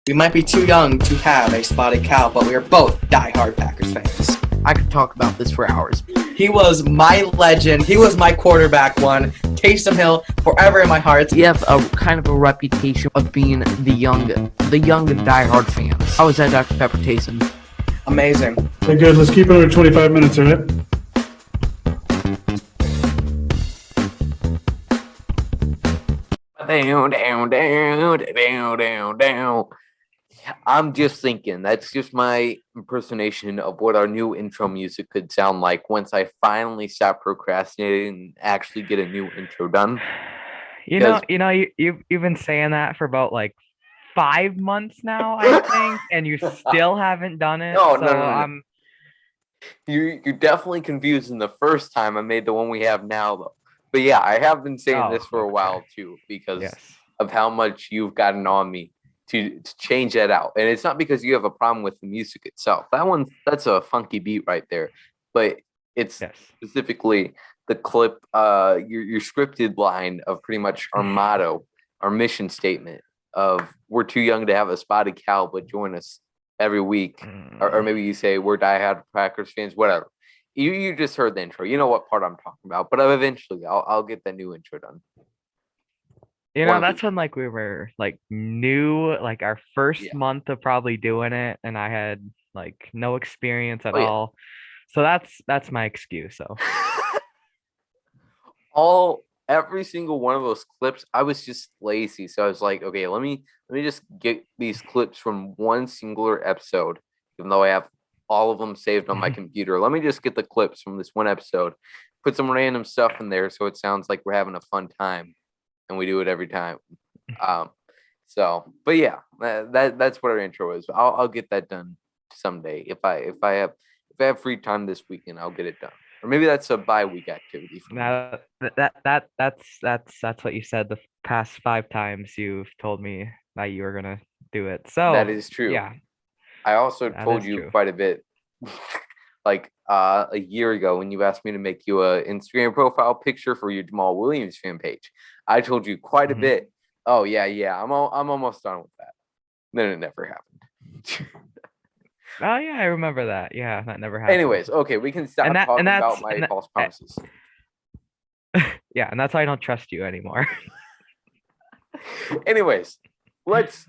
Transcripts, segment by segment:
We might be too young to have a spotted cow, but we are both diehard Packers fans. I could talk about this for hours. He was my legend. He was my quarterback one. Taysom Hill, forever in my heart. We have a kind of a reputation of being the young and diehard fans. How was that, Dr. Pepper Taysom? Amazing. Okay, good. Let's keep it under 25 minutes, all right? Down. I'm just thinking, that's just my impersonation of what our new intro music could sound like once I finally stop procrastinating and actually get a new intro done. You've been saying that for about like 5 months now, I think, and you still haven't done it. No. You're definitely confusing the first time I made the one we have now, though. But yeah, I have been saying this for a while too, because of how much you've gotten on me to change that out. And it's not because you have a problem with the music itself. That's a funky beat right there. But it's specifically the clip, your scripted line of pretty much our motto, our mission statement of we're too young to have a spotted cow, but join us every week. Or maybe you say we're diehard Packers fans, whatever. You just heard the intro. You know what part I'm talking about. But eventually I'll get that new intro done. That's when like we were like new, like our first month of probably doing it, and I had like no experience at all. So that's my excuse. So every single one of those clips, I was just lazy. So I was like, okay, let me just get these clips from one singular episode, even though I have all of them saved on my computer. Let me just get the clips from this one episode, put some random stuff in there so it sounds like we're having a fun time. And we do it every time. But yeah, that's what our intro is. I'll get that done someday. If I have free time this weekend, I'll get it done. Or maybe that's a bye-week activity for me. That's what you said the past 5 times you've told me that you were gonna do it. So that is true. Yeah. I also told you quite a bit. Like a year ago when you asked me to make you a Instagram profile picture for your Jamal Williams fan page, I told you quite a bit. Oh yeah, I'm almost done with that. Then it never happened. Oh yeah, I remember that. Yeah, that never happened. Anyways, okay, we can stop talking about my false promises. Yeah, and that's why I don't trust you anymore. Anyways, let's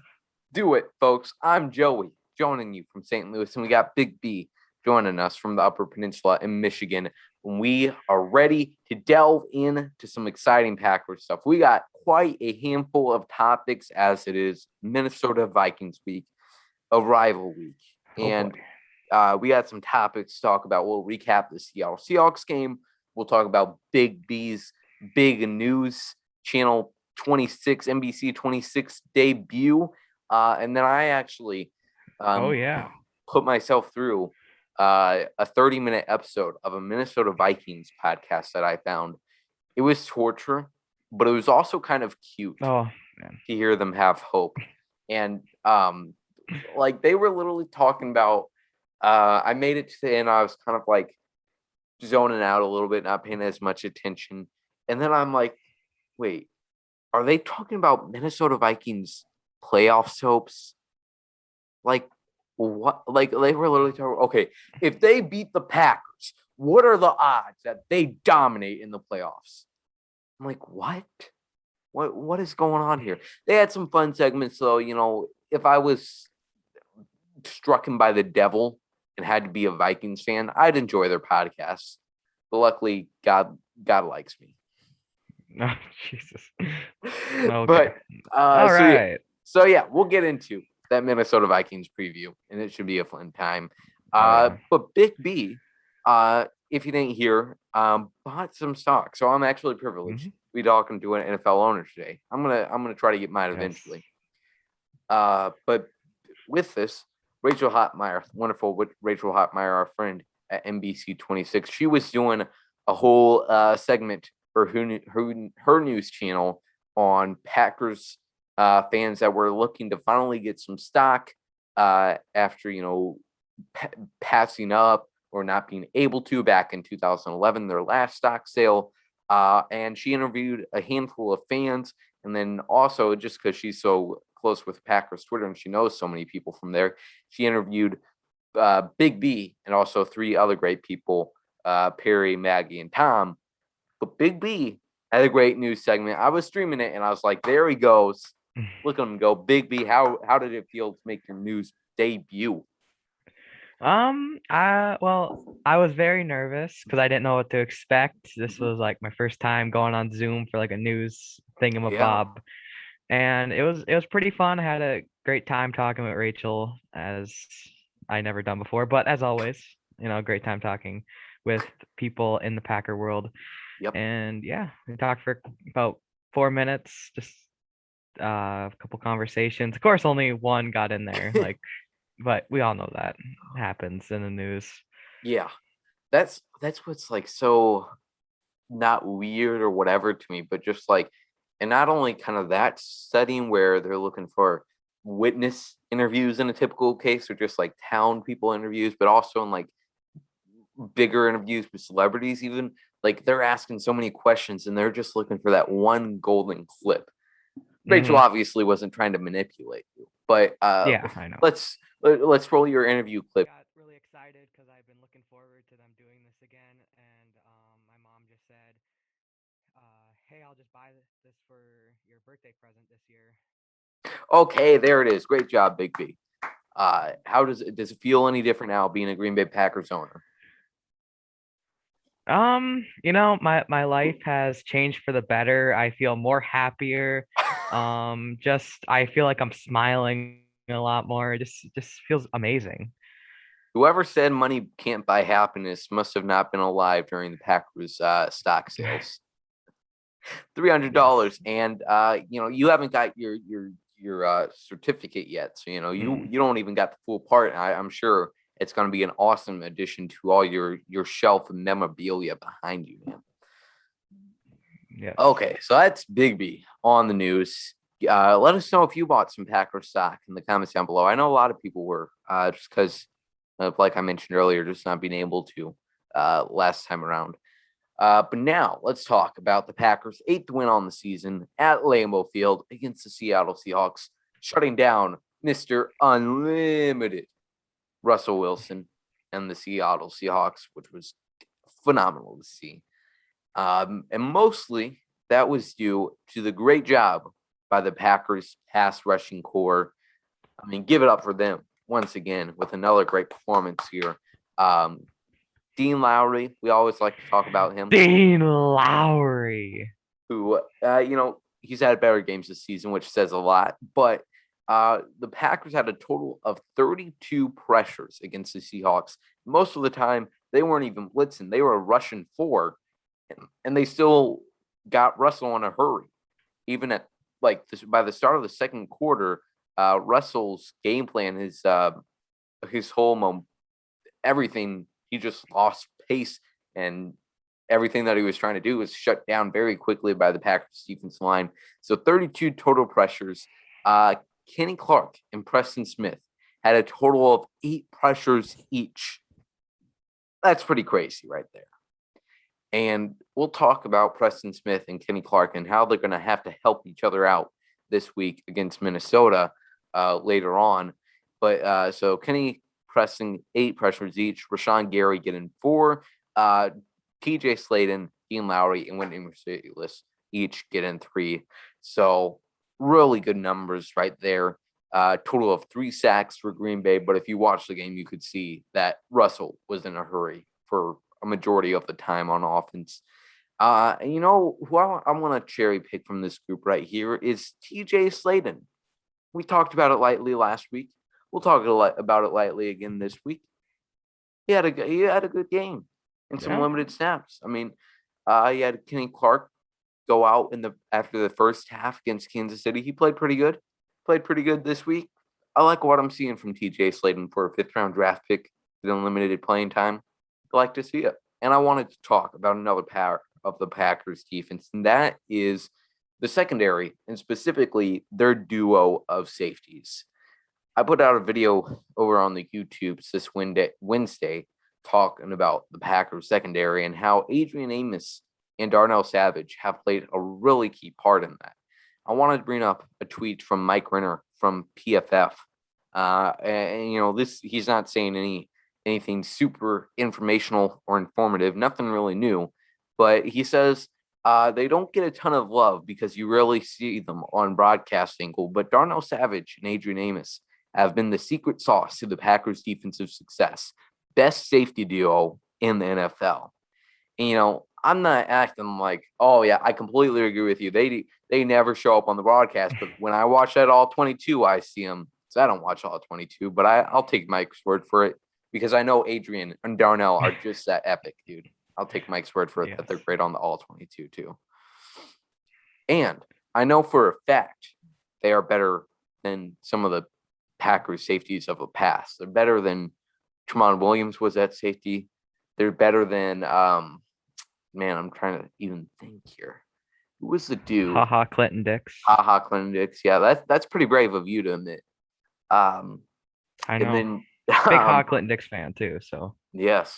do it, folks. I'm Joey, joining you from St. Louis, and we got Big B joining us from the Upper Peninsula in Michigan. We are ready to delve into some exciting Packers stuff. We got quite a handful of topics as it is Minnesota Vikings week, a rival week. And we got some topics to talk about. We'll recap the Seattle Seahawks game. We'll talk about Big B's big news, Channel 26, NBC 26 debut. And then I actually put myself through a 30-minute episode of a Minnesota Vikings podcast that I found. It was torture, but it was also kind of cute to hear them have hope. And like they were literally talking about, I made it to the end. I was kind of like zoning out a little bit, not paying as much attention. And then I'm like, wait, are they talking about Minnesota Vikings playoff hopes? Like, what? Like they were literally talking. Okay, if they beat the Packers, what are the odds that they dominate in the playoffs? I'm like, what? What is going on here? They had some fun segments, though. If I was struck by the devil and had to be a Vikings fan, I'd enjoy their podcasts. But luckily, God likes me. Oh, Jesus. Okay. But all right. So yeah, we'll get into that Minnesota Vikings preview, and it should be a fun time. But Big B, if you didn't hear, bought some stock, so I'm actually privileged to be talking to an NFL owner today. I'm gonna try to get mine eventually. But with this, Rachel Hotmeyer, wonderful Rachel Hotmeyer, our friend at NBC 26, she was doing a whole segment for her news channel on Packers fans that were looking to finally get some stock after passing up or not being able to back in 2011, their last stock sale. And she interviewed a handful of fans. And then also, just because she's so close with Packers Twitter, and she knows so many people from there. She interviewed Big B and also 3 other great people, Perry, Maggie, and Tom. But Big B had a great news segment. I was streaming it, and I was like, there he goes. Look at him go. Big B, how did it feel to make your news debut? Well, I was very nervous because I didn't know what to expect. This was like my first time going on Zoom for like a news thingamabob. And it was pretty fun. I had a great time talking with Rachel, as I never done before. But as always, great time talking with people in the Packer world. Yep. And yeah, we talked for about 4 minutes, just a couple conversations. Of course, only one got in there, but we all know that happens in the news. Yeah, that's what's like so not weird or whatever to me, but just like, and not only kind of that setting where they're looking for witness interviews in a typical case or just like town people interviews, but also in like bigger interviews with celebrities, even like they're asking so many questions and they're just looking for that one golden clip. Rachel obviously wasn't trying to manipulate you, but yeah, I know. Let's roll your interview clip. Got really excited because I've been looking forward to them doing this again, and my mom just said, "Hey, I'll just buy this for your birthday present this year." Okay, there it is. Great job, Big B. How does it feel any different now being a Green Bay Packers owner? My life has changed for the better. I feel more happier. Just I feel like I'm smiling a lot more. It just feels amazing. Whoever said money can't buy happiness must have not been alive during the Packers stock sales. $300, and you haven't got your certificate yet, so you don't even got the full part. I'm sure it's going to be an awesome addition to all your shelf of memorabilia behind you, man. Yeah. Okay, so that's Big B on the news. Let us know if you bought some Packer stock in the comments down below. I know a lot of people were, just because, like I mentioned earlier, just not being able to last time around. But now let's talk about the Packers' 8th win on the season at Lambeau Field against the Seattle Seahawks, shutting down Mr. Unlimited Russell Wilson and the Seattle Seahawks, which was phenomenal to see. And mostly that was due to the great job by the Packers pass rushing core. I mean, give it up for them once again with another great performance here. Dean Lowry, we always like to talk about him. Dean Lowry, who, he's had better games this season, which says a lot. But the Packers had a total of 32 pressures against the Seahawks. Most of the time, they weren't even blitzing. They were rushing 4, and they still got Russell in a hurry. Even at by the start of the second quarter, Russell's game plan, his whole everything, he just lost pace, and everything that he was trying to do was shut down very quickly by the Packers defensive line. So 32 total pressures. Kenny Clark and Preston Smith had a total of 8 pressures each. That's pretty crazy right there. And we'll talk about Preston Smith and Kenny Clark and how they're going to have to help each other out this week against Minnesota later on. But so Kenny, Preston, 8 pressures each. Rashawn Gary getting 4. TJ Sladen, Dean Lowry, and Whitney Merciless each getting 3. So really good numbers right there. Total of 3 sacks for Green Bay. But if you watch the game, you could see that Russell was in a hurry for a majority of the time on offense. Who I want to cherry pick from this group right here is TJ Sladen. We talked about it lightly last week. We'll talk about it lightly again this week. He had a good game and some limited snaps. I mean, he had Kenny Clark go out after the first half against Kansas City. He played pretty good. Played pretty good this week. I like what I'm seeing from TJ Sladen for a 5th-round draft pick with unlimited playing time. I like to see it. And I wanted to talk about another power of the Packers defense, and that is the secondary, and specifically their duo of safeties. I put out a video over on the YouTube this Wednesday talking about the Packers secondary and how Adrian Amos and Darnell Savage have played a really key part in that. I wanted to bring up a tweet from Mike Renner from PFF. And he's not saying anything super informational or informative, nothing really new, but he says they don't get a ton of love because you rarely see them on broadcast angle, but Darnell Savage and Adrian Amos have been the secret sauce to the Packers' defensive success. Best safety duo in the NFL. And, I'm not acting like, oh yeah, I completely agree with you. They never show up on the broadcast, but when I watch that all 22, I see them. So I don't watch all 22, but I'll take Mike's word for it because I know Adrian and Darnell are just that epic, dude. I'll take Mike's word for it that they're great on the all 22 too. And I know for a fact they are better than some of the Packers safeties of the past. They're better than Tramon Williams was at safety. They're better than I'm trying to even think here. Who was the dude? Clinton Dix. Clinton Dix. Yeah, that's pretty brave of you to admit. I know. And then, big Clinton Dix fan too. So yes.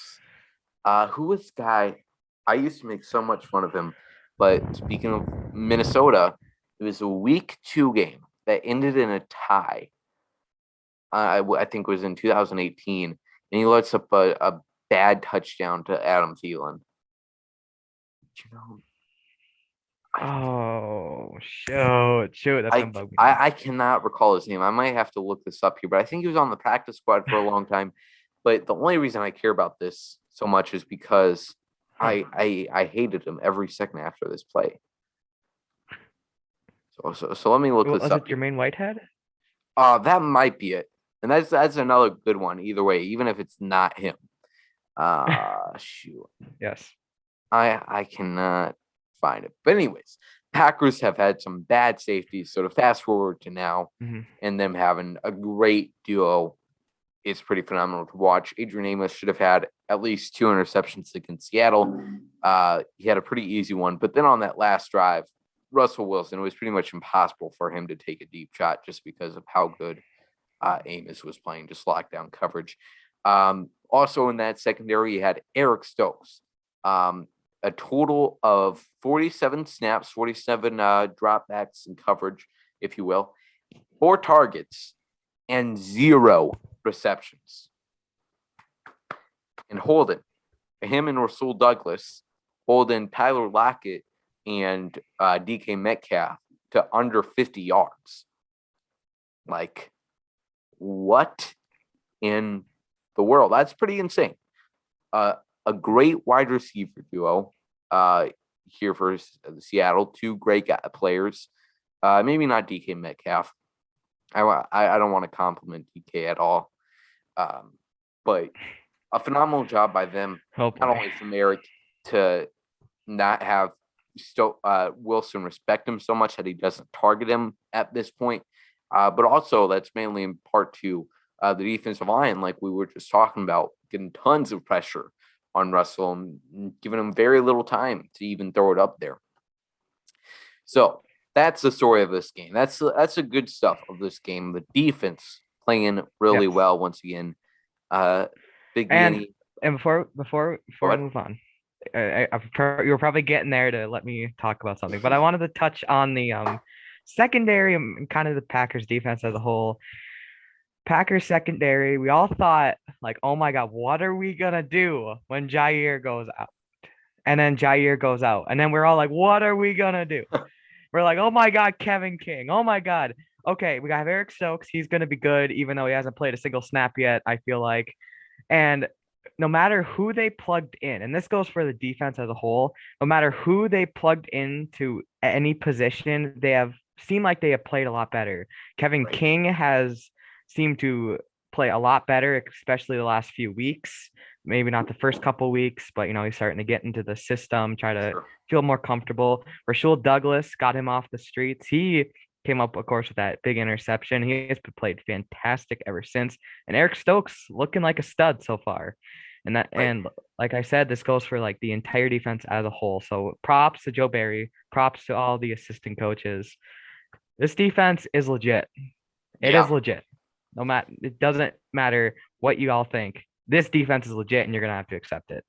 Who was the guy? I used to make so much fun of him. But speaking of Minnesota, it was a week 2 game that ended in a tie. I think it was in 2018, and he lets up a bad touchdown to Adam Thielen. Oh, shoot! That's gonna bug me. I cannot recall his name. I might have to look this up here, but I think he was on the practice squad for a long time. But the only reason I care about this so much is because I hated him every second after this play. So let me look this up. Was it Jermaine Whitehead? That might be it, and that's another good one. Either way, even if it's not him. Shoot. Yes. I cannot find it. But anyways, Packers have had some bad safeties. So to fast forward to now and them having a great duo, it's pretty phenomenal to watch. Adrian Amos should have had at least 2 interceptions against Seattle. He had a pretty easy one. But then on that last drive, Russell Wilson, it was pretty much impossible for him to take a deep shot just because of how good Amos was playing, just lockdown coverage. Also in that secondary, you had Eric Stokes. A total of 47 snaps, 47 dropbacks and coverage, if you will, 4 targets, and 0 receptions. And Holden, him and Rasul Douglas, Holden, Tyler Lockett, and DK Metcalf to under 50 yards. Like, what in the world? That's pretty insane. A great wide receiver duo here for Seattle. 2 great players. Maybe not DK Metcalf. I don't want to compliment DK at all. But a phenomenal job by them. Not only from Eric to not have Wilson respect him so much that he doesn't target him at this point, but also that's mainly in part to the defensive line, like we were just talking about, getting tons of pressure on Russell and giving him very little time to even throw it up there. So that's the story of this game. That's the good stuff of this game. The defense playing really well once again. Big and before we move on, you're probably getting there to let me talk about something, but I wanted to touch on the secondary and kind of the Packers defense as a whole. Packers secondary, we all thought, like, oh my God, what are we gonna do when Jair goes out? And then Jair goes out. And then we're all like, what are we gonna do? We're like, oh my God, Kevin King. Oh my God. Okay, we got Eric Stokes. He's gonna be good, even though he hasn't played a single snap yet, I feel like. And no matter who they plugged in, and this goes for the defense as a whole, no matter who they plugged into any position, they have seemed like they have played a lot better. Kevin King has seemed to play a lot better, especially the last few weeks. Maybe not the first couple weeks, but he's starting to get into the system, try to feel more comfortable. Rasul Douglas got him off the streets. He came up, of course, with that big interception. He has played fantastic ever since. And Eric Stokes looking like a stud so far. And like I said, this goes for like the entire defense as a whole. So props to Joe Barry, props to all the assistant coaches. This defense is legit. It is legit. It doesn't matter what you all think. This defense is legit, and you're gonna have to accept it.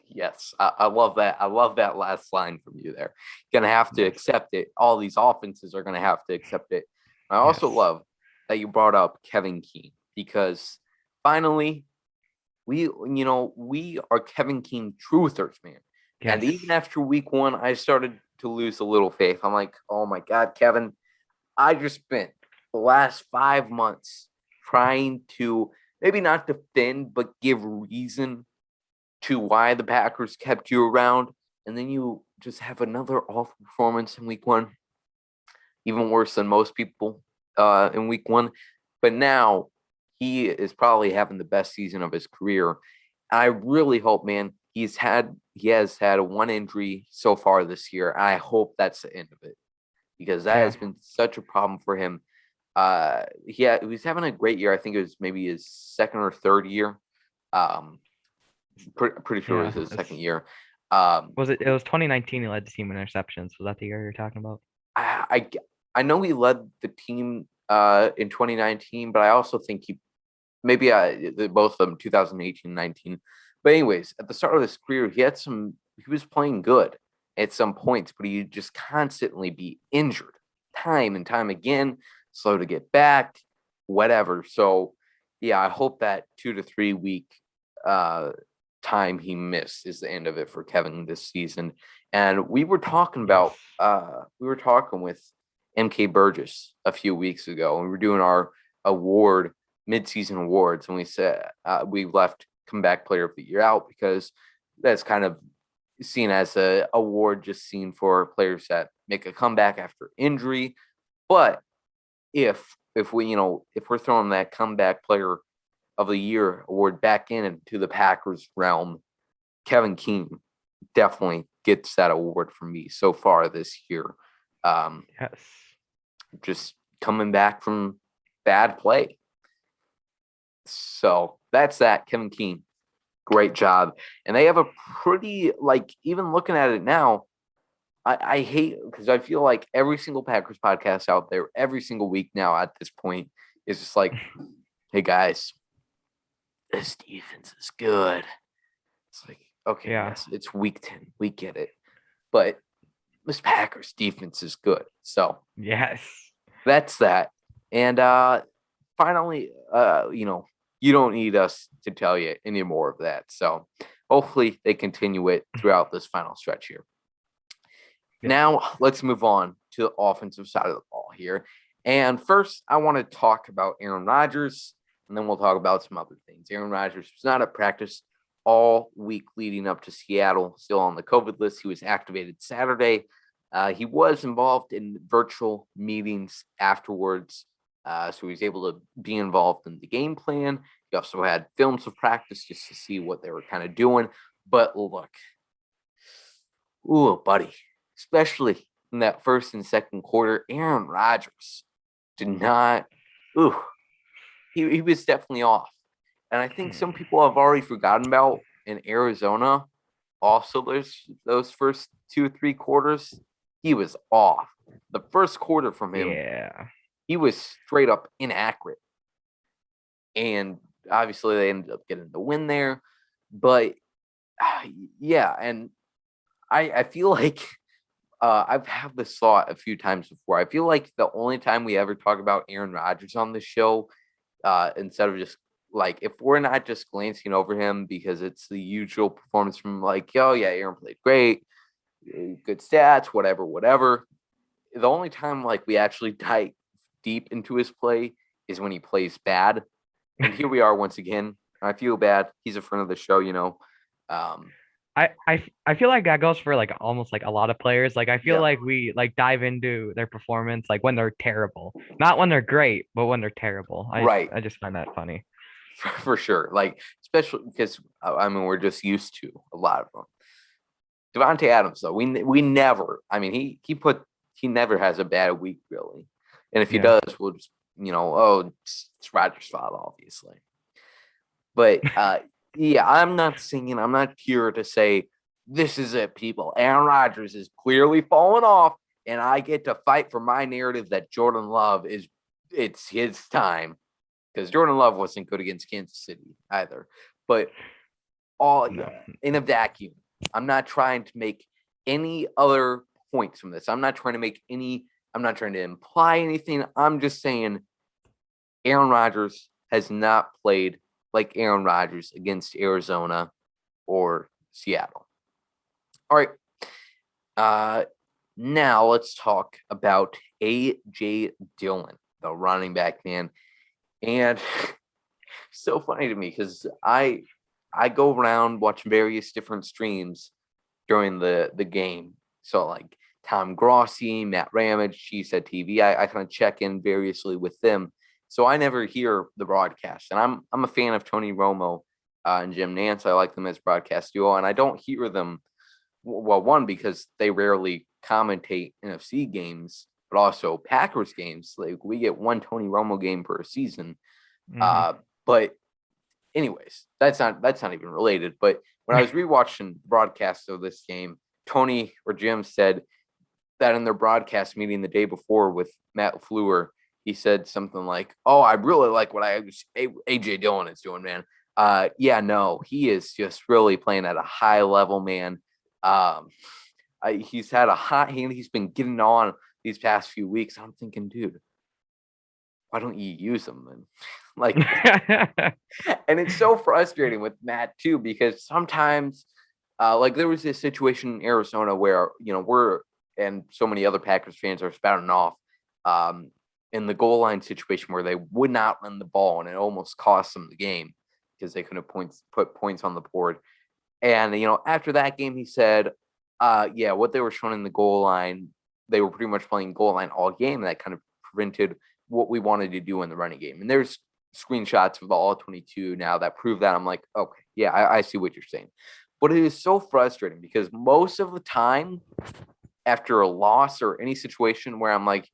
Yes, I love that. I love that last line from you there. Gonna have to accept it. All these offenses are gonna have to accept it. I also Yes. love that you brought up Kevin Keane because finally we are Kevin Keane truthers, man. And Yes. even after week one, I started to lose a little faith. I'm like, oh my God, Kevin, I just spent the last 5 months trying to maybe not defend, but give reason to why the Packers kept you around. And then you just have another awful performance in week one, even worse than most people in week one. But now he is probably having the best season of his career. I really hope, man, he has had one injury so far this year. I hope that's the end of it because that Yeah. has been such a problem for him. He was having a great year. I think it was maybe his second or third year. Pretty sure it was his second year. Was it? It was 2019. He led the team in interceptions. Was that the year you're talking about? I know he led the team in 2019, but I also think he maybe both of them 2018-19. But anyways, at the start of his career, he was playing good at some points, but he'd just constantly be injured time and time again, slow to get back, whatever. So yeah, I hope that 2 to 3 week time he missed is the end of it for Kevin this season. And we were talking about with MK Burgess a few weeks ago, and we were doing our midseason awards, and we said we left comeback player of the year out because that's kind of seen as a award just seen for players that make a comeback after injury. But if we're throwing that comeback player of the year award back into the Packers realm, Kevin Keane definitely gets that award from me so far this year. Yes. Just coming back from bad play. So that's that. Kevin Keane, great job. And they have a pretty, even looking at it now, I hate because I feel like every single Packers podcast out there, every single week now at this point, is just like, hey guys, this defense is good. It's like, okay, yes, it's week 10. We get it. But this Packers defense is good. So yes, that's that. And finally, you don't need us to tell you any more of that. So hopefully they continue it throughout this final stretch here. Yeah. Now let's move on to the offensive side of the ball here. And first, I want to talk about Aaron Rodgers, and then we'll talk about some other things. Aaron Rodgers was not at practice all week leading up to Seattle, still on the COVID list. He was activated Saturday. He was involved in virtual meetings afterwards, so he was able to be involved in the game plan. He also had films of practice just to see what they were kind of doing. But look, buddy, especially in that first and second quarter, Aaron Rodgers did not. He was definitely off. And I think some people have already forgotten about in Arizona. Also, those first 2 or 3 quarters, he was off. The first quarter from him, he was straight up inaccurate. And obviously, they ended up getting the win there. But yeah, and I feel like I've had this thought a few times before. I feel like the only time we ever talk about Aaron Rodgers on this show, instead of just if we're not just glancing over him because it's the usual performance from oh yeah, Aaron played great, good stats, whatever. The only time we actually dive deep into his play is when he plays bad. And here we are once again. I feel bad. He's a friend of the show, I feel like that goes for almost a lot of players. I feel like we dive into their performance when they're terrible, not when they're great, but when they're terrible. I just find that funny. For sure, especially because we're just used to a lot of them. Devontae Adams, though, we never. He never has a bad week really, and if he does, we'll just it's Rodgers' fault, obviously. But yeah, I'm not here to say this is it, people. Aaron Rodgers is clearly falling off, and I get to fight for my narrative that Jordan Love it's his time. Because Jordan Love wasn't good against Kansas City either. But all No. in a vacuum. I'm not trying to make any other points from this. I'm not trying to imply anything. I'm just saying Aaron Rodgers has not played like Aaron Rodgers against Arizona or Seattle. All right. Now let's talk about A.J. Dillon, the running back, man. And so funny to me because I go around watching various different streams during the game. So like Tom Grossi, Matt Ramage, Cheesehead TV. I kind of check in variously with them. So I never hear the broadcast. And I'm a fan of Tony Romo and Jim Nance. I like them as broadcast duo. And I don't hear them, well, one, because they rarely commentate NFC games, but also Packers games. Like we get one Tony Romo game per season. But anyways, that's not even related. But when I was rewatching broadcasts of this game, Tony or Jim said that in their broadcast meeting the day before with Matt LaFleur, he said something like, "Oh, I really like what AJ Dillon is doing, man. Yeah, no, he is just really playing at a high level, man. He's had a hot hand. He's been getting on these past few weeks. I'm thinking, dude, why don't you use him then?" Like, and it's so frustrating with Matt too, because sometimes, like there was this situation in Arizona where, we're, and so many other Packers fans are spouting off, in the goal line situation where they would not run the ball and it almost cost them the game because they couldn't put points on the board. And, after that game, he said, yeah, what they were showing in the goal line, they were pretty much playing goal line all game. And that kind of prevented what we wanted to do in the running game. And there's screenshots of the all 22 now that prove that. I'm like, okay, yeah, I see what you're saying. But it is so frustrating because most of the time after a loss or any situation where I'm like,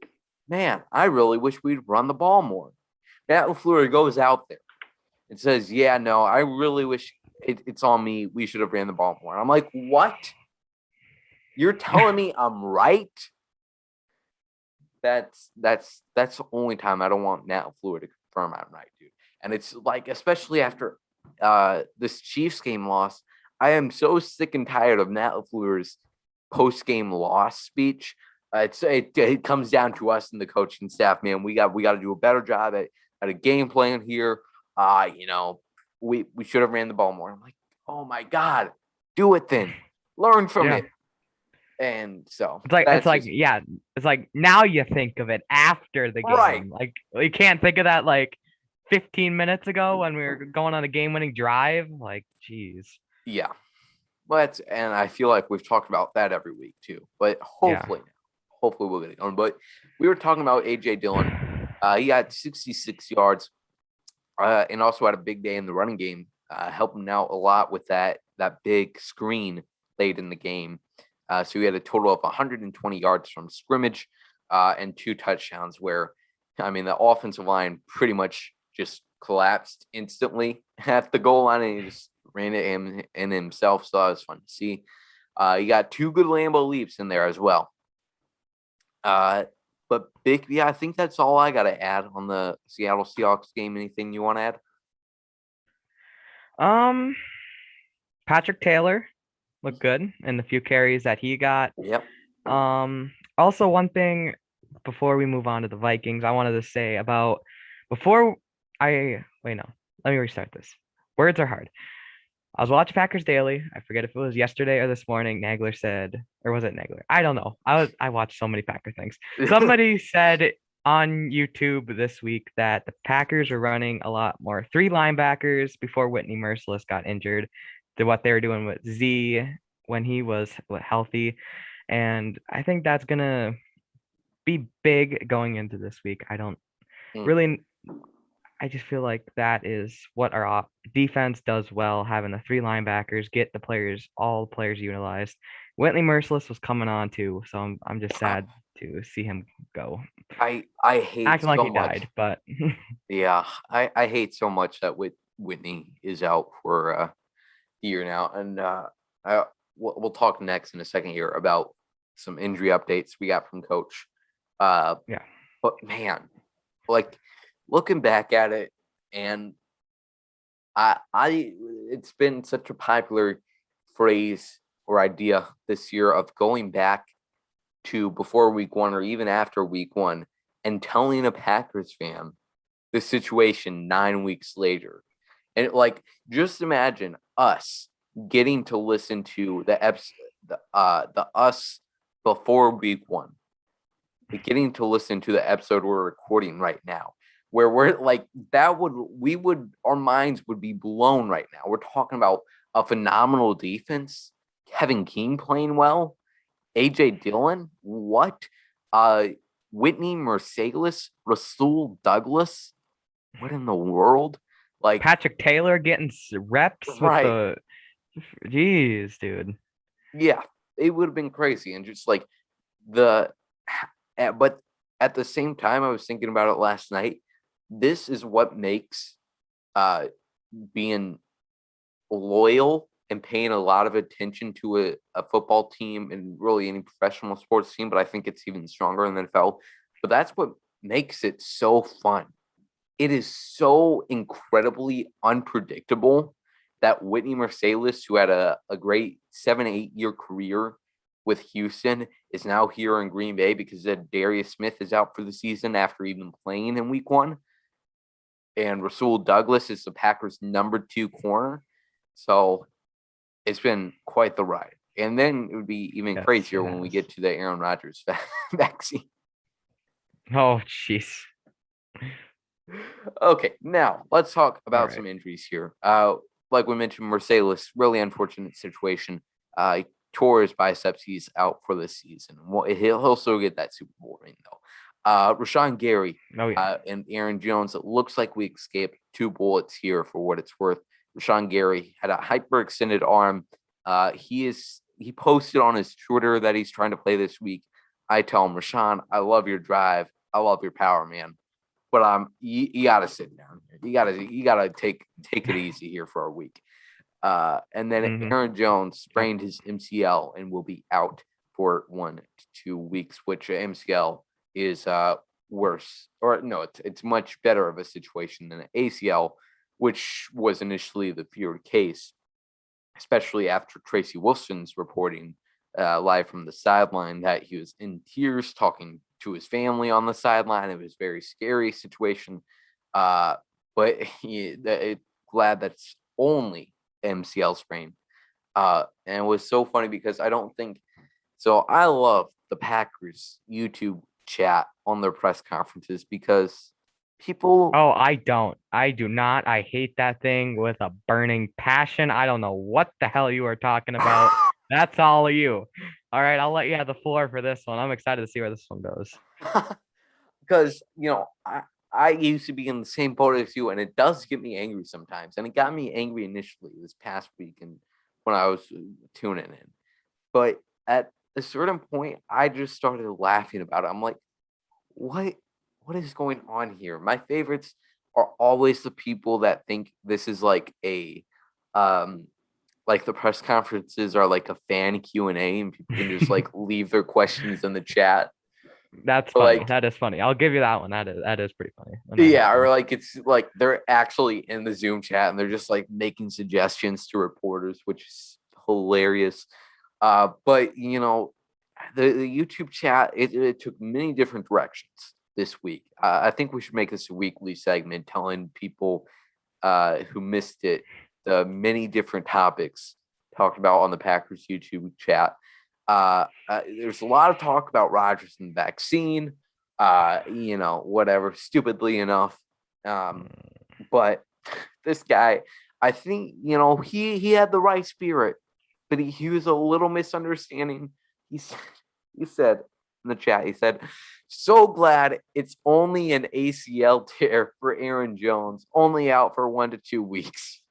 man, I really wish we'd run the ball more, Matt LaFleur goes out there and says, yeah, no, I really wish it's on me. We should have ran the ball more. And I'm like, what? You're telling me I'm right? That's the only time I don't want Matt LaFleur to confirm I'm right, dude. And it's like, especially after this Chiefs game loss, I am so sick and tired of Matt LaFleur's post-game loss speech. It comes down to us and the coaching staff, man. We got to do a better job at a game plan here. We should have ran the ball more. I'm like, oh my God, do it then. Learn from it. And so it's like now you think of it after the game. Right. Like you can't think of that like 15 minutes ago when we were going on a game-winning drive. Like, geez. Yeah. And I feel like we've talked about that every week too. But hopefully we'll get it going. But we were talking about AJ Dillon. He got 66 yards and also had a big day in the running game, helping out a lot with that big screen late in the game. So he had a total of 120 yards from scrimmage and 2 touchdowns where, the offensive line pretty much just collapsed instantly at the goal line and he just ran it in himself. So that was fun to see. He got 2 good Lambeau leaps in there as well. But I think that's all I got to add on the Seattle Seahawks game. Anything you want to add? Patrick Taylor looked good in the few carries that he got. Yep. Also one thing before we move on to the Vikings, I wanted to say about let me restart this. Words are hard. I was watching Packers Daily. I forget if it was yesterday or this morning. Nagler said, or was it Nagler? I don't know. I watched so many Packer things. Somebody said on YouTube this week that the Packers are running a lot more 3 linebackers before Whitney Merciless got injured than what they were doing with Z when he was healthy. And I think that's going to be big going into this week. I don't really... I just feel like that is what our defense does well, having the 3 linebackers, get all the players utilized. Whitney Merciless was coming on too, so I'm just sad to see him go. I hate acting like so he much. died, but yeah, I hate so much that Whitney is out for a year now, and we'll talk next in a second here about some injury updates we got from Coach. But man, like looking back at it, and it's been such a popular phrase or idea this year of going back to before week one or even after week one and telling a Packers fan the situation 9 weeks later. And like, just imagine us getting to listen to the us before week one, getting to listen to the episode we're recording right now, where we're like, our minds would be blown right now. We're talking about a phenomenal defense, Kevin King playing well, AJ Dillon, what? Whitney Merciless, Rasul Douglas, what in the world? Like Patrick Taylor getting reps right. with the, jeez, dude. Yeah, it would have been crazy. And just like but at the same time, I was thinking about it last night. This is what makes being loyal and paying a lot of attention to a football team and really any professional sports team, but I think it's even stronger in the NFL. But that's what makes it so fun. It is so incredibly unpredictable that Whitney Merciless, who had a great 7-8 year career with Houston, is now here in Green Bay because Darius Smith is out for the season after even playing in week one. And Rasul Douglas is the Packers' number 2 corner. So it's been quite the ride. And then it would be even crazier when we get to the Aaron Rodgers vaccine. Oh, jeez. Okay, now let's talk about some injuries here. Like we mentioned, Merciless, really unfortunate situation. Tore his biceps. He's out for the season. Well, he'll also get that Super Bowl ring, though. Rashawn Gary and Aaron Jones, it looks like we escaped 2 bullets here for what it's worth. Rashawn Gary had a hyperextended arm. He posted on his Twitter that he's trying to play this week. I tell him, Rashawn, I love your drive. I love your power, man. But you gotta sit down here. You gotta take it easy here for a week. And then Aaron Jones sprained his MCL and will be out for 1 to 2 weeks, which MCL is worse, or no, it's much better of a situation than an ACL, which was initially the feared case, especially after Tracy Wilson's reporting live from the sideline that he was in tears talking to his family on the sideline. It was a very scary situation, but glad that's only MCL sprain. And it was so funny because I love the Packers YouTube chat on their press conferences because people. Oh, I do not. I hate that thing with a burning passion. I don't know what the hell you are talking about. That's all of you. All right, I'll let you have the floor for this one. I'm excited to see where this one goes. Because, I used to be in the same boat as you, and it does get me angry sometimes. And it got me angry initially this past week and when I was tuning in. But at a certain point, I just started laughing about it. I'm like, what is going on here? My favorites are always the people that think this is like a like the press conferences are like a fan Q&A and people can just like leave their questions in the chat. That's funny. That is funny. I'll give you that one. That is pretty funny. Yeah, or like it's like they're actually in the Zoom chat and they're just like making suggestions to reporters, which is hilarious. But the YouTube chat, it took many different directions this week. I think we should make this a weekly segment telling people who missed it the many different topics talked about on the Packers YouTube chat. There's a lot of talk about Rodgers and the vaccine, whatever, stupidly enough. But this guy, I think, he had the right spirit, but he was a little misunderstanding. He said in the chat, he said, so glad it's only an ACL tear for Aaron Jones, only out for 1 to 2 weeks.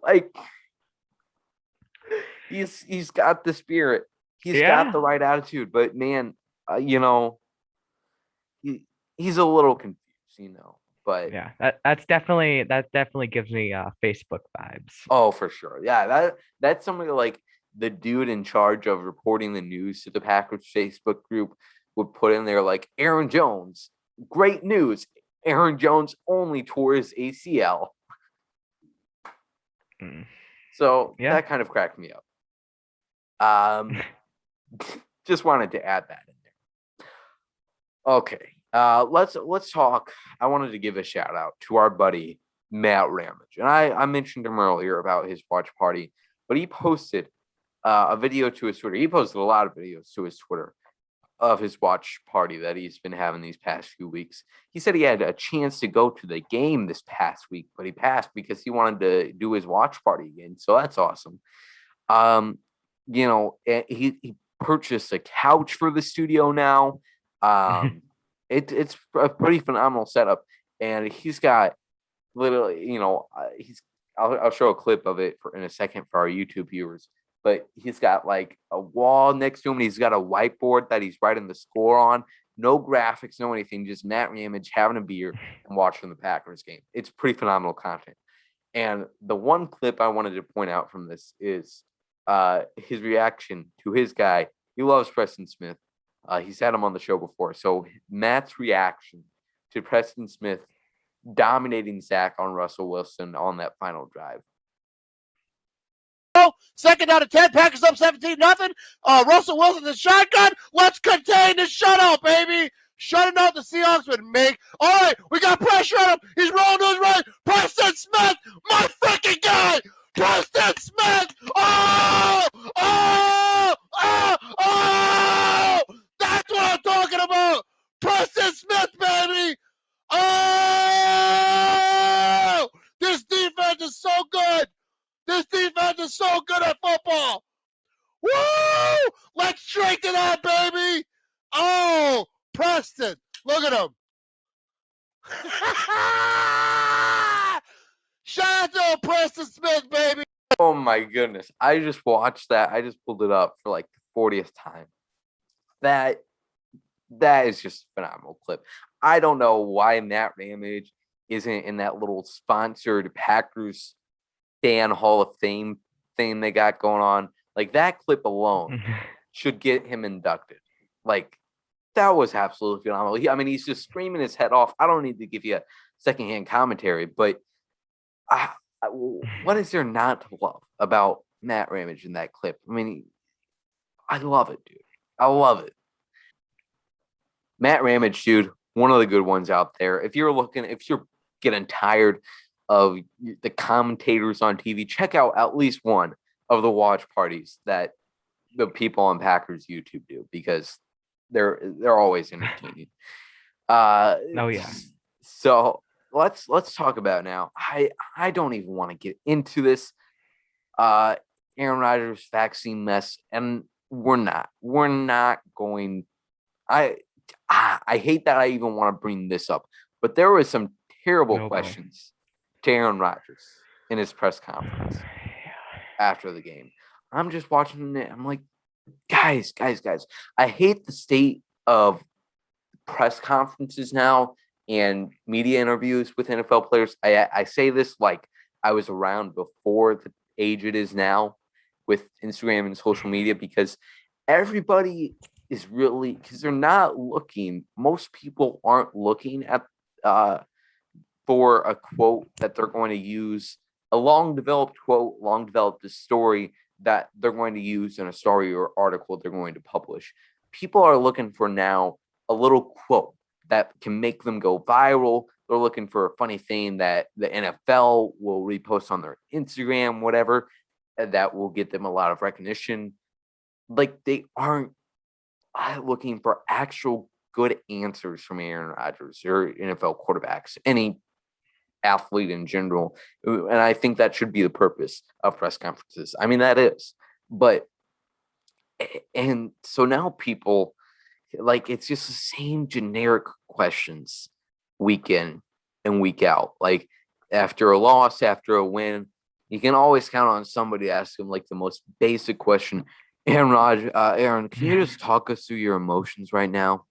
Like, he's got the spirit. He's got the right attitude, but man, he's a little confused, But yeah, that definitely gives me Facebook vibes. Oh, for sure. Yeah, that's somebody like the dude in charge of reporting the news to the Packers Facebook group would put in there like, Aaron Jones, great news. Aaron Jones only tore his ACL. So that kind of cracked me up. Just wanted to add that in there. Okay. Let's talk. I wanted to give a shout out to our buddy Matt Ramage. And I mentioned him earlier about his watch party, but he posted a video to his Twitter. He posted a lot of videos to his Twitter of his watch party that he's been having these past few weeks. He said he had a chance to go to the game this past week, but he passed because he wanted to do his watch party again. So that's awesome. He purchased a couch for the studio now. It's a pretty phenomenal setup, and he's got literally, I'll show a clip of it in a second for our YouTube viewers. But he's got like a wall next to him, and he's got a whiteboard that he's writing the score on. No graphics, no anything, just Matt Ramage having a beer and watching the Packers game. It's pretty phenomenal content. And the one clip I wanted to point out from this is his reaction to his guy. He loves Preston Smith. He's had him on the show before. So Matt's reaction to Preston Smith dominating Zach on Russell Wilson on that final drive. Second down to 10. Packers up 17-0. Russell Wilson the shotgun. Let's contain the shutout, baby. Shutting out the Seahawks would make. All right, we got pressure on him. He's rolling to his right. Preston Smith, my freaking guy. Preston Smith. Oh! That's what I'm talking about. Preston Smith, baby. Oh! This defense is so good. This defense is so good at football. Woo! Let's drink to that, baby. Oh, Preston. Look at him. Shout out to Preston Smith, baby. Oh, my goodness. I just watched that. I just pulled it up for like the 40th time. That is just a phenomenal clip. I don't know why Matt Ramage isn't in that little sponsored Packers fan Hall of Fame thing they got going on. Like, that clip alone should get him inducted. Like, that was absolutely phenomenal. He's just screaming his head off. I don't need to give you a secondhand commentary, but what is there not to love about Matt Ramage in that clip? I love it, dude. I love it. Matt Ramage, dude, one of the good ones out there. If you're getting tired of the commentators on TV, check out at least one of the watch parties that the people on Packers YouTube do, because they're always entertaining. Oh yeah. So let's talk about now. I don't even want to get into this Aaron Rodgers vaccine mess, and we're not going. I hate that I even want to bring this up, but there was some terrible questions to Aaron Rodgers in his press conference after the game. I'm just watching it. I'm like, guys. I hate the state of press conferences now and media interviews with NFL players. I say this like I was around before the age it is now with Instagram and social media, because everybody is really, because they're not looking. Most people aren't looking at for a quote that they're going to use, a long-developed quote, long-developed story that they're going to use in a story or article they're going to publish. People are looking for now a little quote that can make them go viral. They're looking for a funny thing that the NFL will repost on their Instagram, whatever, that will get them a lot of recognition. Like, they aren't looking for actual good answers from Aaron Rodgers or NFL quarterbacks, any athlete in general. And I think that should be the purpose of press conferences. That is. And so now people, like, it's just the same generic questions week in and week out. Like, after a loss, after a win, you can always count on somebody to ask them like the most basic question. Aaron, can you just talk us through your emotions right now?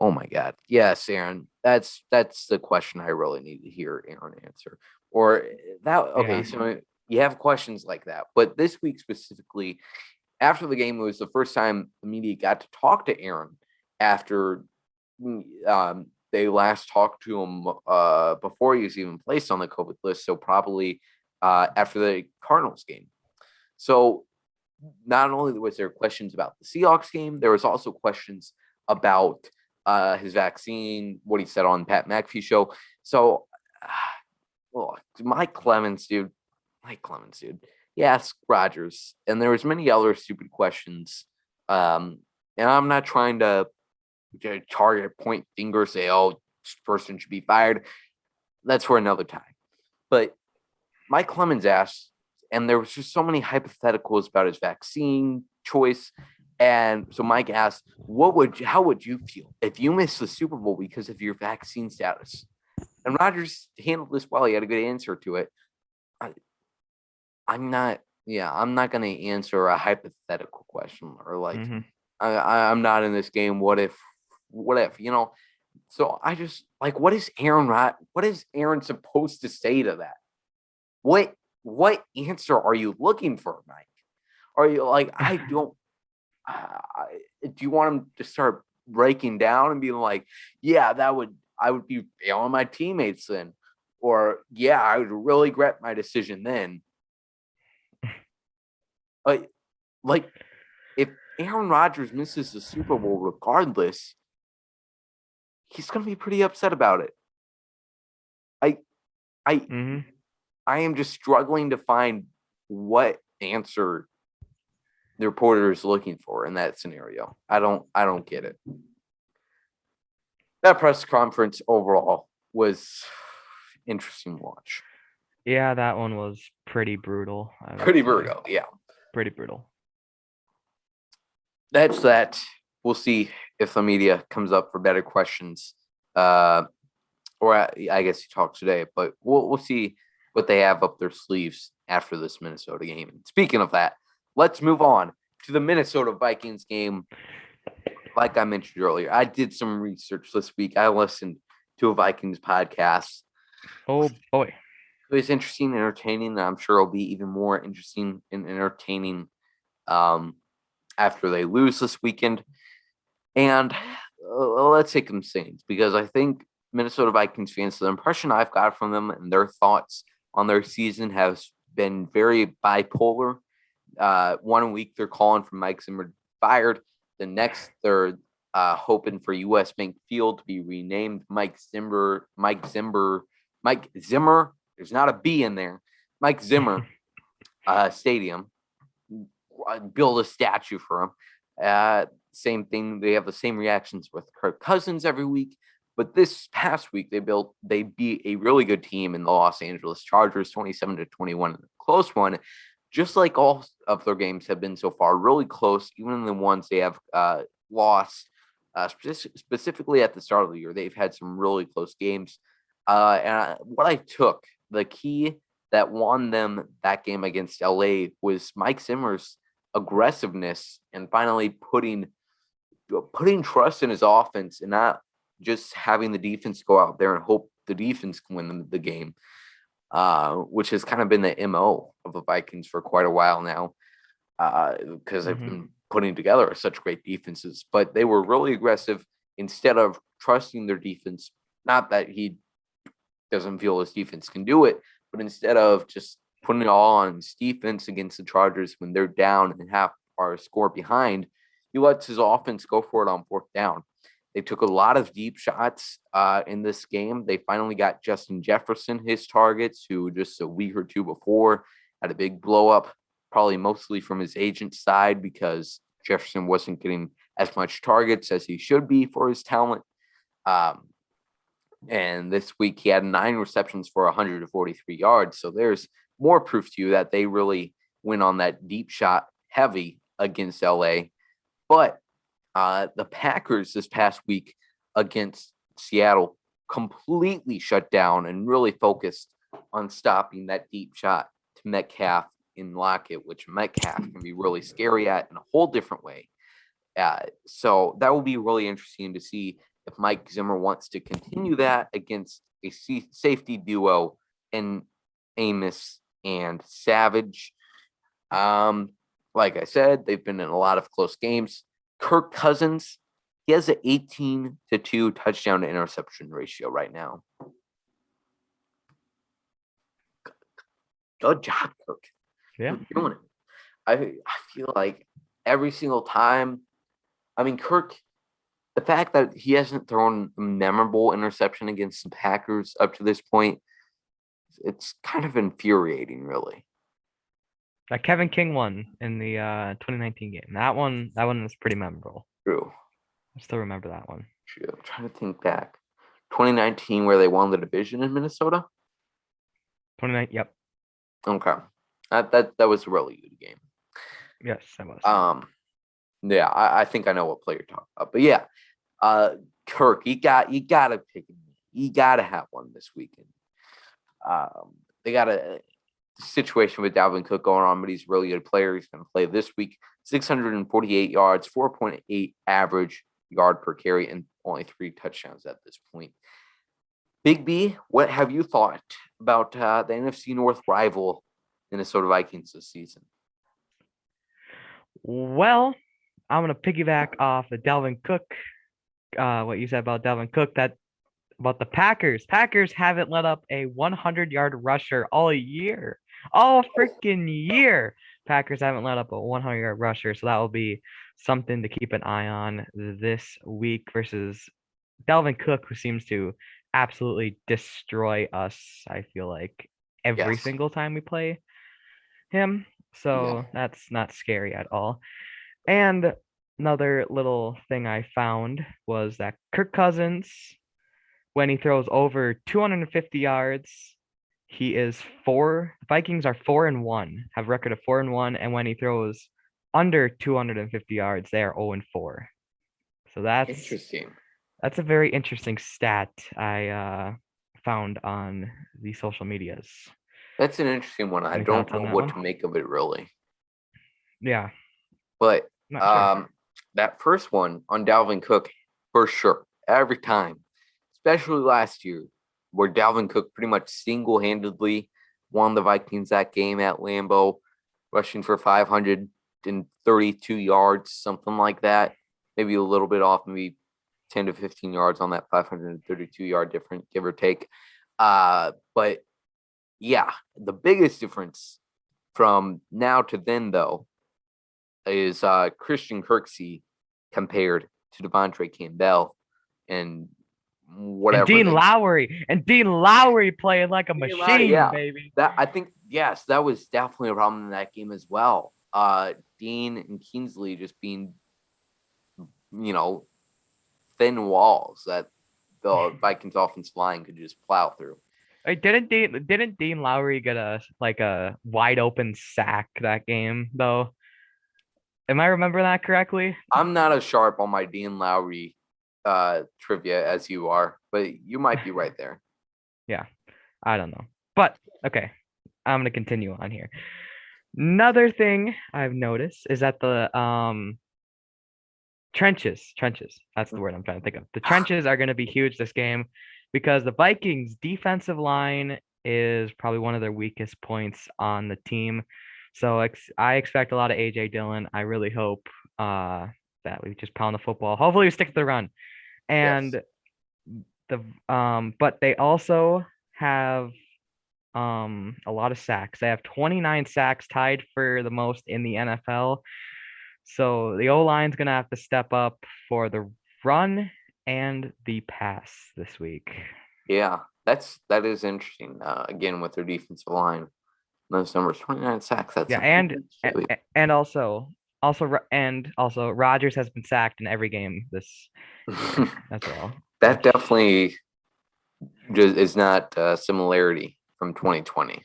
Oh my God. Yes, Aaron. That's the question I really need to hear Aaron answer. Or that. Okay, yeah. So you have questions like that, but this week specifically, after the game, it was the first time the media got to talk to Aaron after they last talked to him before he was even placed on the COVID list, so probably after the Cardinals game. So not only was there questions about the Seahawks game, there was also questions about his vaccine, what he said on Pat McAfee show. So, Mike Clemens, dude. He asked Rodgers, and there was many other stupid questions. And I'm not trying to target, point finger, say, oh, this person should be fired. That's for another time. But Mike Clemens asked, and there was just so many hypotheticals about his vaccine choice. And so Mike asked, how would you feel if you missed the Super Bowl because of your vaccine status? And Rodgers handled this well. He had a good answer to it. I'm not going to answer a hypothetical question or like, I'm not in this game. What if, So I just like, what is Aaron supposed to say to that? What answer are you looking for, Mike? Are you like, do you want him to start breaking down and being like, yeah, I would be failing my teammates then, or yeah, I would really regret my decision then. Like if Aaron Rodgers misses the Super Bowl regardless, he's going to be pretty upset about it. I am just struggling to find what answer the reporter is looking for in that scenario. I don't get it. That press conference overall was interesting to watch. Yeah, that one was pretty brutal. Pretty brutal, yeah. Pretty brutal. That's that. We'll see if the media comes up for better questions. Or I guess he talks today, but we'll see what they have up their sleeves after this Minnesota game. And speaking of that, let's move on to the Minnesota Vikings game. Like I mentioned earlier, I did some research this week. I listened to a Vikings podcast. Oh, boy. It was interesting and entertaining, and I'm sure it'll be even more interesting and entertaining after they lose this weekend. And let's take them Saints, because I think Minnesota Vikings fans, the impression I've got from them and their thoughts on their season has been very bipolar. 1 week they're calling for Mike Zimmer fired. The next they're hoping for US Bank Field to be renamed Mike Zimmer. There's not a B in there. Mike Zimmer Stadium. Build a statue for him. Same thing. They have the same reactions with Kirk Cousins every week. But this past week, they beat a really good team in the Los Angeles Chargers, 27-21, close one. Just like all of their games have been so far, really close. Even the ones they have lost, specifically at the start of the year, they've had some really close games. What I took, the key that won them that game against LA was Mike Zimmer's aggressiveness and finally putting trust in his offense and not just having the defense go out there and hope the defense can win the game, which has kind of been the MO of the Vikings for quite a while now, because they've been putting together such great defenses. But they were really aggressive instead of trusting their defense. Not that he doesn't feel his defense can do it, but instead of just putting it all on his defense against the Chargers when they're down and half our score behind, he lets his offense go for it on fourth down. They took a lot of deep shots in this game. They finally got Justin Jefferson his targets, who just a week or two before had a big blow up, probably mostly from his agent's side because Jefferson wasn't getting as much targets as he should be for his talent. And this week he had 9 receptions for 143 yards. So there's more proof to you that they really went on that deep shot heavy against LA. But the Packers this past week against Seattle completely shut down and really focused on stopping that deep shot to Metcalf in Lockett, which Metcalf can be really scary at in a whole different way. So that will be really interesting to see if Mike Zimmer wants to continue that against a safety duo in Amos and Savage. Like I said, they've been in a lot of close games. Kirk Cousins, He has an 18-2 touchdown to interception ratio right now. Good job, Kirk. Yeah. You're doing it. I feel like every single time, I mean, Kirk, the fact that he hasn't thrown a memorable interception against the Packers up to this point, it's kind of infuriating, really. That Kevin King one in the 2019 game. That one was pretty memorable. True. I still remember that one. True. I'm trying to think back. 2019, where they won the division in Minnesota? 29. Yep. Okay. That was a really good game. Yes, that was. Yeah, I think I know what player you're talking about. But yeah, Kirk, you gotta pick him. You gotta have one this weekend. They got a situation with Dalvin Cook going on, but he's a really good player. He's going to play this week. 648 yards, 4.8 average yard per carry, and only 3 touchdowns at this point. Big B, what have you thought about the NFC North rival Minnesota Vikings this season? Well, I'm going to piggyback off of Dalvin Cook, what you said about Dalvin Cook, that about the Packers. Packers haven't let up a 100-yard rusher all year. All freaking year. Packers haven't let up a 100-yard rusher, so that will be something to keep an eye on this week versus Dalvin Cook, who seems to absolutely destroy us, I feel like, every single time we play him. So that's not scary at all. And another little thing I found was that Kirk Cousins, when he throws over 250 yards, he is Vikings are 4-1, have a record of 4-1, and when he throws under 250 yards, they are 0-4. So that's interesting. That's a very interesting stat I found on the social medias. That's an interesting one. I don't know what to make of it, really. Yeah. But that first one on Dalvin Cook, for sure, every time, especially last year, where Dalvin Cook pretty much single-handedly won the Vikings that game at Lambeau, rushing for 532 yards, something like that. Maybe a little bit off, maybe 10 to 15 yards on that 532-yard difference, give or take. But, yeah, the biggest difference from now to then, though, is Christian Kirksey compared to Devontae Campbell and whatever. And Dean Lowry playing like a machine, baby. That I think, yes, that was definitely a problem in that game as well. Dean and Kingsley just being, thin walls that the Vikings offensive line could just plow through. Didn't Dean Lowry get a wide open sack that game though? Am I remembering that correctly? I'm not as sharp on my Dean Lowry trivia as you are, but you might be right there. Yeah, I don't know. But okay, I'm gonna continue on here. Another thing I've noticed is that the trenches, that's the word I'm trying to think of. The trenches are gonna be huge this game because the Vikings defensive line is probably one of their weakest points on the team. So I expect a lot of AJ Dillon. I really hope that we just pound the football. Hopefully we stick to the run. And but they also have a lot of sacks. They have 29 sacks, tied for the most in the NFL. So the O-line's gonna have to step up for the run and the pass this week. Yeah, that is interesting. Again, with their defensive line, those numbers, 29 sacks. That's and also Rodgers has been sacked in every game this year as well. That definitely is not a similarity from 2020.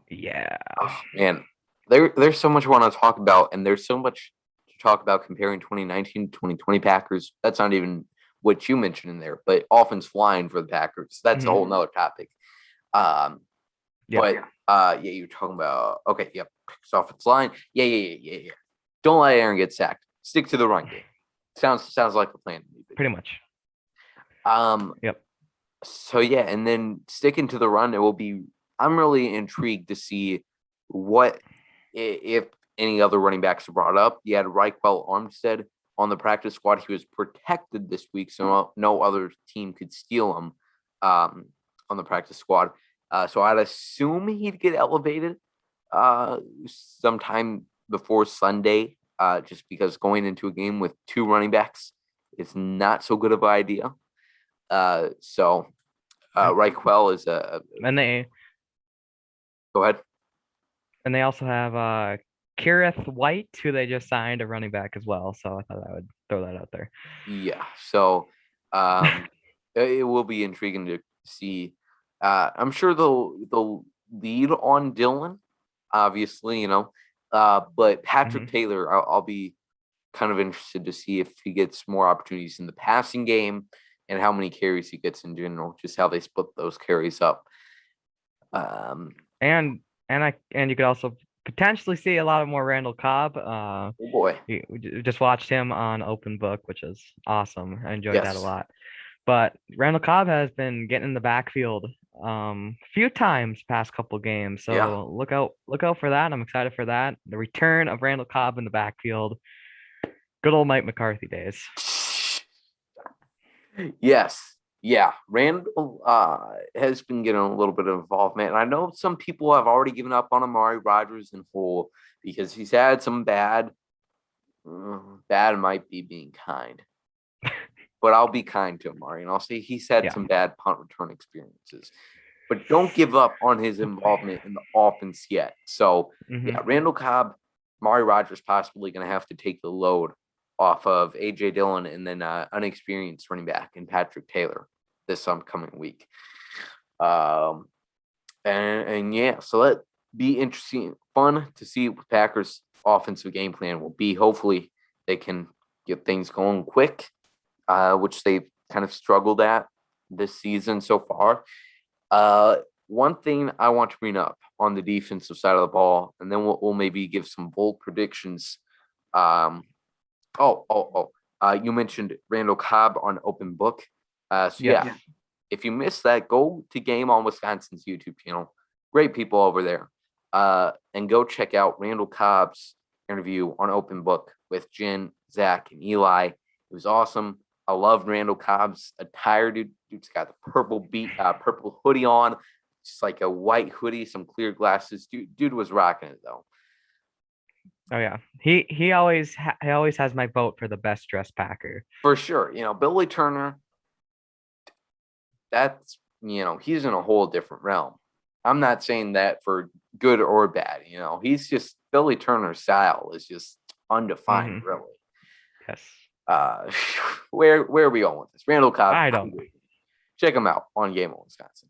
Yeah. Oh, man, there's so much I want to talk about, and there's so much to talk about comparing 2019 to 2020 Packers. That's not even what you mentioned in there, but offense flying for the Packers. That's a whole nother topic. But you're talking about offense line. Yeah. Don't let Aaron get sacked. Stick to the run game. Sounds like a plan to me. Pretty much. Yep. So yeah, and then sticking to the run, it will be. I'm really intrigued to see what if any other running backs are brought up. You had Reichwell Armstead on the practice squad. He was protected this week, so no other team could steal him on the practice squad. So I'd assume he'd get elevated sometime before Sunday, just because going into a game with 2 running backs is not so good of an idea. So Reichwell is And they go ahead. And they also have Kirith White, who they just signed, a running back as well. So I thought I would throw that out there. Yeah. So it will be intriguing to see. I'm sure they'll lead on Dylan, obviously, but Patrick Taylor, I'll be kind of interested to see if he gets more opportunities in the passing game and how many carries he gets in general, just how they split those carries up. And you could also potentially see a lot of more Randall Cobb. Oh boy, we just watched him on Open Book, which is awesome. I enjoyed that a Yes. lot. But Randall Cobb has been getting in the backfield a few times past couple games. So Yeah. look out for that. I'm excited for that. The return of Randall Cobb in the backfield. Good old Mike McCarthy days. Yes. Yeah. Randall has been getting a little bit of involvement. And I know some people have already given up on Amari Rodgers in full because he's had some bad might be being kind. But I'll be kind to Amari and I'll say he's had some bad punt return experiences. But don't give up on his involvement in the offense yet. So yeah, Randall Cobb, Amari Rodgers possibly going to have to take the load off of A.J. Dillon and then unexperienced running back and Patrick Taylor this upcoming week. And yeah, so that'd be interesting, fun to see what Packers' offensive game plan will be. Hopefully they can get things going quick, which they've kind of struggled at this season so far. One thing I want to bring up on the defensive side of the ball, and then we'll maybe give some bold predictions. You mentioned Randall Cobb on Open Book. If you missed that, go to Game on Wisconsin's YouTube channel. Great people over there. And go check out Randall Cobb's interview on Open Book with Jen, Zach, and Eli. It was awesome. I love Randall Cobb's attire. Dude's got the purple hoodie on. Just like a white hoodie, some clear glasses. Dude was rocking it though. Oh yeah, he always has my vote for the best dressed Packer for sure. Billy Turner. That's he's in a whole different realm. I'm not saying that for good or bad. He's just Billy Turner's style is just undefined, really. Yes. Where are we going with this? Randall Cobb. I don't. Check him out on Game of Wisconsin.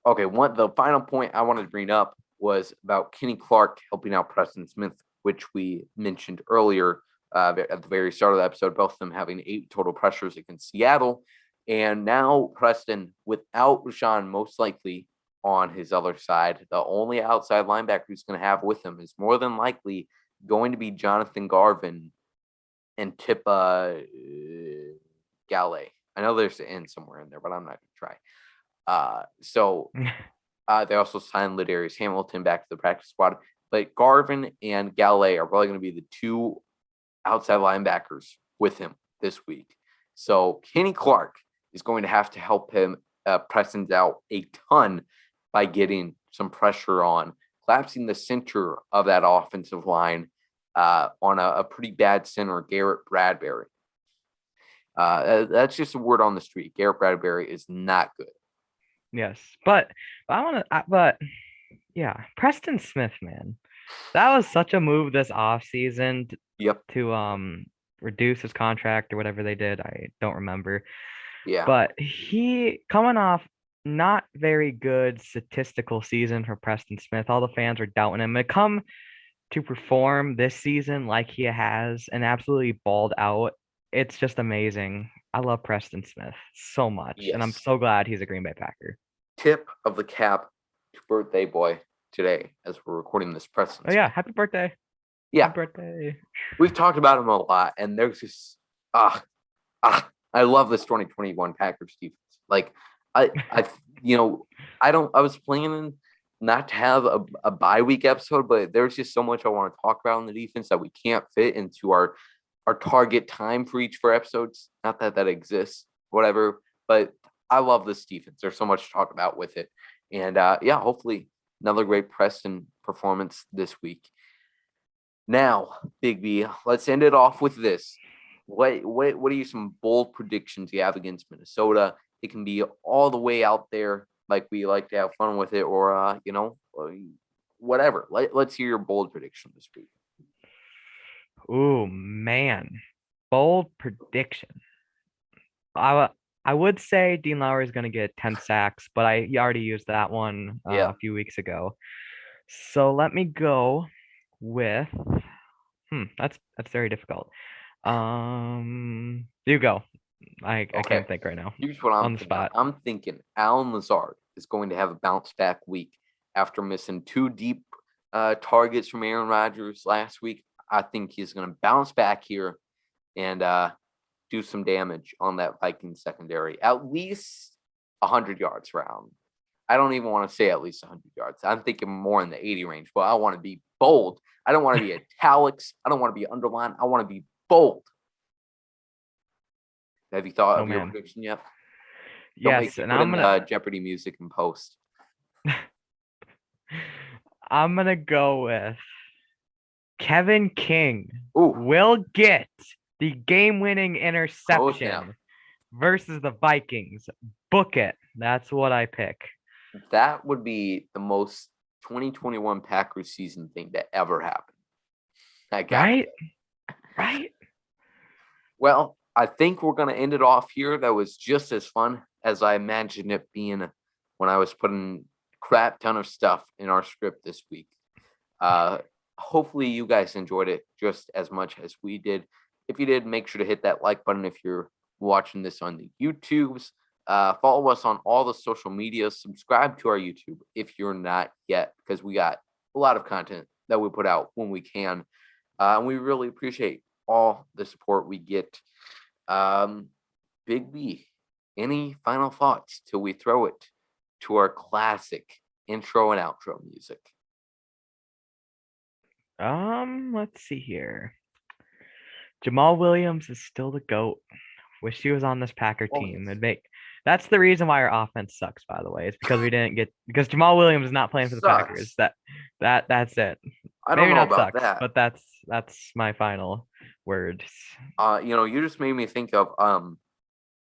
Okay. The final point I wanted to bring up was about Kenny Clark helping out Preston Smith, which we mentioned earlier at the very start of the episode, both of them having 8 total pressures against Seattle. And now Preston, without Rashawn most likely on his other side, the only outside linebacker who's going to have with him is more than likely going to be Jonathan Garvin and Tip Galley. I know there's an N somewhere in there, but I'm not going to try. They also signed Ladarius Hamilton back to the practice squad. But Garvin and Galley are probably going to be the 2 outside linebackers with him this week. So Kenny Clark is going to have to help him Preston's out a ton by getting some pressure on, collapsing the center of that offensive line on a pretty bad center, Garrett Bradbury. That's just a word on the street. Garrett Bradbury is not good. Yes, but Preston Smith, man, that was such a move this offseason to reduce his contract or whatever they did. I don't remember. Yeah. But he coming off not very good statistical season for Preston Smith. All the fans are doubting him. To come to perform this season like he has and absolutely balled out, it's just amazing. I love Preston Smith so much, and I'm so glad he's a Green Bay Packer. Tip of the cap to birthday boy today as we're recording this Preston Smith. Oh yeah, happy birthday. Yeah. Happy birthday. We've talked about him a lot, and there's just I love this 2021 Packers defense. Like I was planning not to have a bye week episode, but there's just so much I want to talk about on the defense that we can't fit into our our target time for each for episodes. Not that that exists, whatever. But I love this defense. There's so much to talk about with it. And yeah, hopefully another great Preston performance this week. Now, Big B, let's end it off with this. What are you some bold predictions you have against Minnesota? It can be all the way out there, like we like to have fun with it, or whatever. Let's hear your bold prediction this week. Ooh, man. Bold prediction. I would say Dean Lowry is going to get 10 sacks, but I already used that one a few weeks ago. So let me go with that's very difficult. You go. I can't think right now. Here's what I'm on the thinking. spot. I'm thinking Alan Lazard is going to have a bounce back week after missing 2 deep targets from Aaron Rodgers last week. I think he's going to bounce back here and do some damage on that Viking secondary. At least 100 yards round. I don't even want to say at least 100 yards. I'm thinking more in the 80 range, but I want to be bold. I don't want to be italics. I don't want to be underlined. I want to be bold. Have you thought of your prediction yet? Yes, and I'm gonna Jeopardy music in post. I'm gonna go with Kevin King Ooh. will get the game-winning interception versus the Vikings. Book it. That's what I pick. That would be the most 2021 Packers season thing to ever happen. Right? Well, I think we're going to end it off here. That was just as fun as I imagined it being when I was putting crap ton of stuff in our script this week. Hopefully you guys enjoyed it just as much as we did. If you did, make sure to hit that like button if you're watching this on the YouTubes. Follow us on all the social media. Subscribe to our YouTube if you're not yet, because we got a lot of content that we put out when we can. And we really appreciate all the support we get. Big B, any final thoughts till we throw it to our classic intro and outro music? Let's see here. Jamal Williams is still the GOAT. Wish he was on this Packer team. That's the reason why our offense sucks, by the way. It's because we didn't get because Jamal Williams is not playing for the Packers. That's it. I don't know about that. But that's my final words. You just made me think of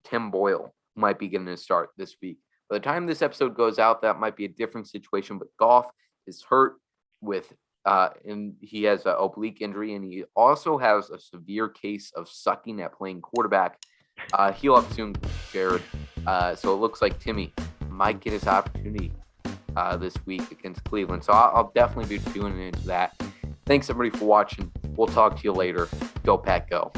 Tim Boyle, who might be getting a start this week. By the time this episode goes out, that might be a different situation. But Goff is hurt with and he has an oblique injury, and he also has a severe case of sucking at playing quarterback. He'll up soon, Jared. So it looks like Timmy might get his opportunity this week against Cleveland. So I'll definitely be tuning into that. Thanks, everybody, for watching. We'll talk to you later. Go, Pack, go.